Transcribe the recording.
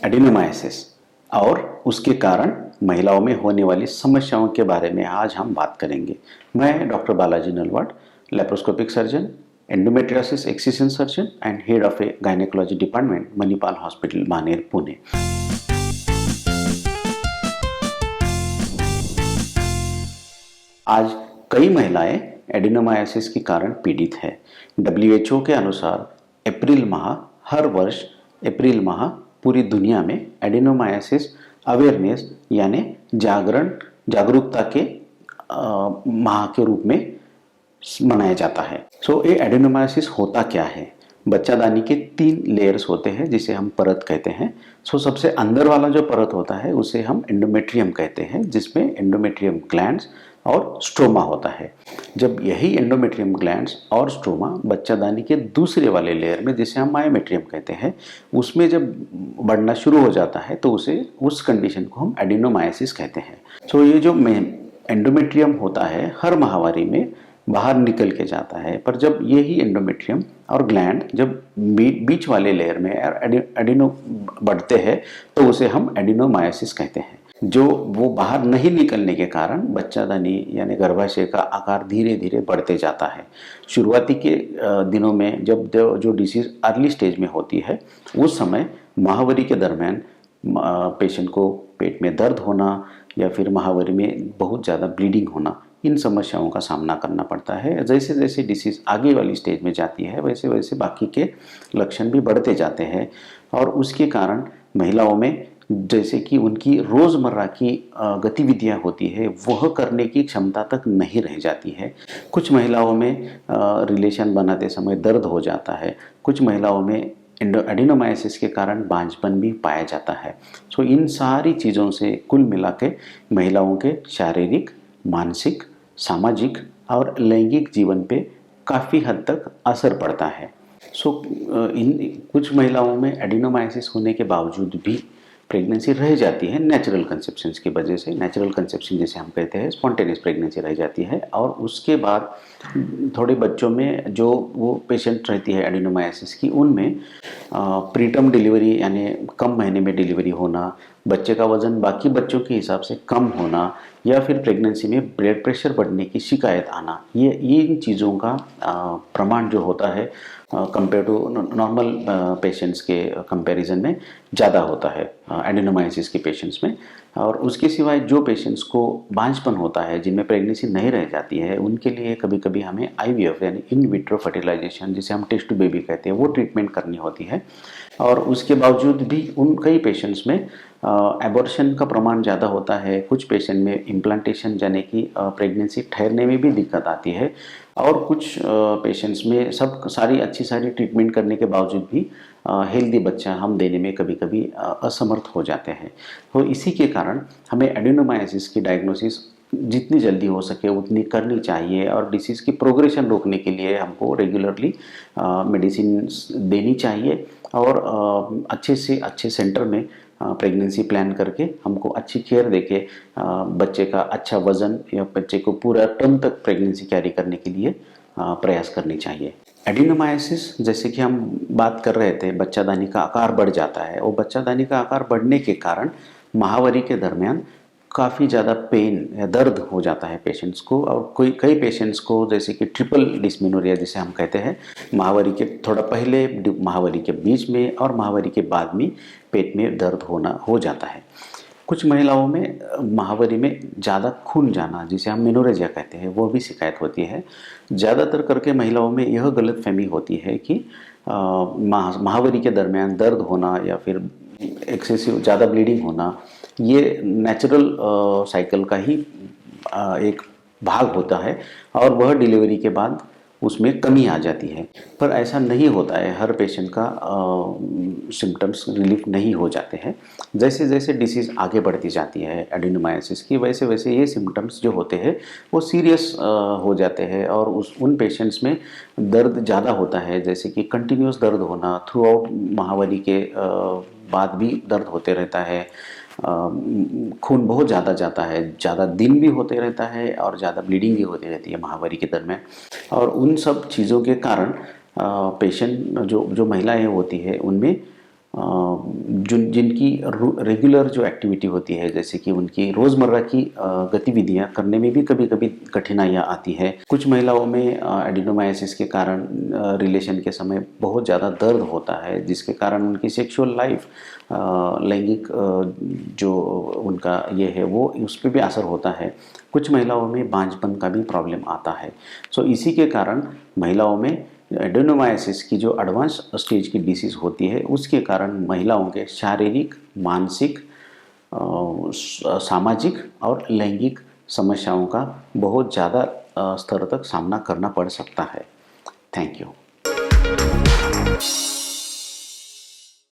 Adenomyosis और उसके कारण महिलाओं में होने वाली समस्याओं के बारे में आज हम बात करेंगे। मैं doctor Balaji Nalwad, laparoscopic surgeon, endometriosis excision surgeon and head of a gynaecology department, Manipal hospital, Maner, Pune. आज कई महिलाएं एडिनोमाइसिस के कारण पीड़ित हैं। डब्ल्यूएचओ के अनुसार अप्रैल माह, हर वर्ष अप्रैल माह पूरी दुनिया में एडिनोमाइसिस अवेयरनेस यानी जागरूकता के माह के रूप में मनाया जाता है। ये एडिनोमाइसिस होता क्या है? बच्चादानी के 3 लेयर्स होते हैं जिसे हम परत कहते हैं। सबसे अंदर वाला जो परत होता है उसे हम एंडोमेट्रियम कहते हैं, जिसमें एंडोमेट्रियम ग्लैंड्स और स्ट्रोमा होता है। जब यही एंडोमेट्रियम ग्लैंड्स और स्ट्रोमा बच्चादानी के दूसरे वाले लेयर में, जिसे हम मायोमेट्रियम कहते हैं, उसमें जब बढ़ना शुरू हो जाता है तो उस कंडीशन को हम एडिनोमाइसिस कहते हैं। ये जो एंडोमेट्रियम होता है हर माहवारी में बाहर निकल के जाता है, पर जब यही एंडोमेट्रियम और ग्लैंड जब बीच वाले लेयर में एडिनो बढ़ते हैं तो उसे हम एडिनोमाइसिस कहते हैं। जो वो बाहर नहीं निकलने के कारण बच्चादानी यानी गर्भाशय का आकार धीरे धीरे बढ़ते जाता है। शुरुआती के दिनों में जब जो डिसीज अर्ली स्टेज में होती है, उस समय माहवारी के दरमियान पेशेंट को पेट में दर्द होना या फिर माहवारी में बहुत ज़्यादा ब्लीडिंग होना, इन समस्याओं का सामना करना पड़ता है। जैसे जैसे डिसीज़ आगे वाली स्टेज में जाती है वैसे वैसे बाकी के लक्षण भी बढ़ते जाते हैं और उसके कारण महिलाओं में जैसे कि उनकी रोज़मर्रा की गतिविधियां होती है वह करने की क्षमता तक नहीं रह जाती है। कुछ महिलाओं में रिलेशन बनाते समय दर्द हो जाता है। कुछ महिलाओं में एडिनोमाइसिस के कारण बांझपन भी पाया जाता है। इन सारी चीज़ों से कुल मिला के महिलाओं के शारीरिक, मानसिक, सामाजिक और लैंगिक जीवन पे काफ़ी हद तक असर पड़ता है। इन कुछ महिलाओं में एडिनोमाइसिस होने के बावजूद भी प्रेगनेंसी रह जाती है नेचुरल कंसेप्शन की वजह से। नेचुरल कंसेप्शन जिसे हम कहते हैं, स्पॉन्टेनियस प्रेगनेंसी रह जाती है और उसके बाद थोड़े बच्चों में जो वो पेशेंट रहती है एडिनोमाइसिस की, उनमें प्रीटर्म डिलीवरी यानी कम महीने में डिलीवरी होना, बच्चे का वज़न बाकी बच्चों के हिसाब से कम होना या फिर प्रेगनेंसी में ब्लड प्रेशर बढ़ने की शिकायत आना, ये इन चीज़ों का प्रमाण जो होता है कंपेयर टू नॉर्मल पेशेंट्स के कंपैरिजन में ज़्यादा होता है एडिनोमाइसिस के पेशेंट्स में। और उसके सिवाय जो पेशेंट्स को बांझपन होता है, जिनमें प्रेगनेंसी नहीं रह जाती है, उनके लिए कभी कभी हमें आईवीएफ यानी इन विट्रो फर्टिलाइजेशन, जिसे हम टेस्ट टू बेबी कहते हैं, वो ट्रीटमेंट करनी होती है। और उसके बावजूद भी उन कई पेशेंट्स में एबॉर्शन का प्रमाण ज़्यादा होता है। कुछ पेशेंट में इम्प्लांटेशन यानी कि प्रेगनेंसी ठहरने में भी दिक्कत आती है और कुछ पेशेंट्स में सारी ट्रीटमेंट करने के बावजूद भी हेल्दी बच्चा हम देने में कभी कभी असमर्थ हो जाते हैं। इसी के कारण हमें एडिनोमाइसिस की डायग्नोसिस जितनी जल्दी हो सके उतनी करनी चाहिए और डिसीज़ की प्रोग्रेशन रोकने के लिए हमको रेगुलरली मेडिसिन देनी चाहिए और अच्छे से अच्छे सेंटर में प्रेगनेंसी प्लान करके हमको अच्छी केयर देके बच्चे का अच्छा वज़न या बच्चे को पूरा टर्म तक प्रेगनेंसी कैरी करने के लिए प्रयास करनी चाहिए। एडिनोमाइसिस जैसे कि हम बात कर रहे थे, बच्चादानी का आकार बढ़ जाता है और बच्चादानी का आकार बढ़ने के कारण माहवारी के दरमियान काफ़ी ज़्यादा पेन या दर्द हो जाता है पेशेंट्स को। और कई पेशेंट्स को जैसे कि ट्रिपल डिस्मेनोरिया जिसे हम कहते हैं, माहवारी के थोड़ा पहले, माहवारी के बीच में और माहवारी के बाद में पेट में दर्द हो जाता है। कुछ महिलाओं में माहवारी में ज़्यादा खून जाना, जिसे हम मेनोरेजिया कहते हैं, वो भी शिकायत होती है। ज़्यादातर करके महिलाओं में यह गलतफहमी होती है कि माहवारी के दरमियान दर्द होना या फिर एक्सेसिव ज़्यादा ब्लीडिंग होना ये नेचुरल साइकिल का ही एक भाग होता है और वह डिलीवरी के बाद उसमें कमी आ जाती है। पर ऐसा नहीं होता है, हर पेशेंट का सिम्टम्स रिलीफ नहीं हो जाते हैं। जैसे जैसे डिसीज़ आगे बढ़ती जाती है एडिनोमाइसिस की, वैसे वैसे ये सिम्टम्स जो होते हैं वो सीरियस हो जाते हैं और उन पेशेंट्स में दर्द ज़्यादा होता है, जैसे कि कंटिन्यूस दर्द होना, थ्रू आउट माहवारी के बाद भी दर्द होते रहता है, खून बहुत ज़्यादा जाता है, ज़्यादा दिन भी होते रहता है और ज़्यादा ब्लीडिंग भी होती रहती है माहवारी के दरमियान। और उन सब चीज़ों के कारण पेशेंट जो महिलाएं होती है उनमें जिनकी रेगुलर जो एक्टिविटी होती है, जैसे कि उनकी रोज़मर्रा की गतिविधियां करने में भी कभी कभी कठिनाइयां आती है। कुछ महिलाओं में एडिनोमाइसिस के कारण रिलेशन के समय बहुत ज़्यादा दर्द होता है, जिसके कारण उनकी सेक्सुअल लाइफ, लैंगिक जो उनका ये है वो उस पर भी असर होता है। कुछ महिलाओं में बांझपन का भी प्रॉब्लम आता है। सो इसी के कारण महिलाओं में एडेनोमाइसिस की जो एडवांस स्टेज की डिसीज़ होती है, उसके कारण महिलाओं के शारीरिक, मानसिक, सामाजिक और लैंगिक समस्याओं का बहुत ज़्यादा स्तर तक सामना करना पड़ सकता है। Thank you.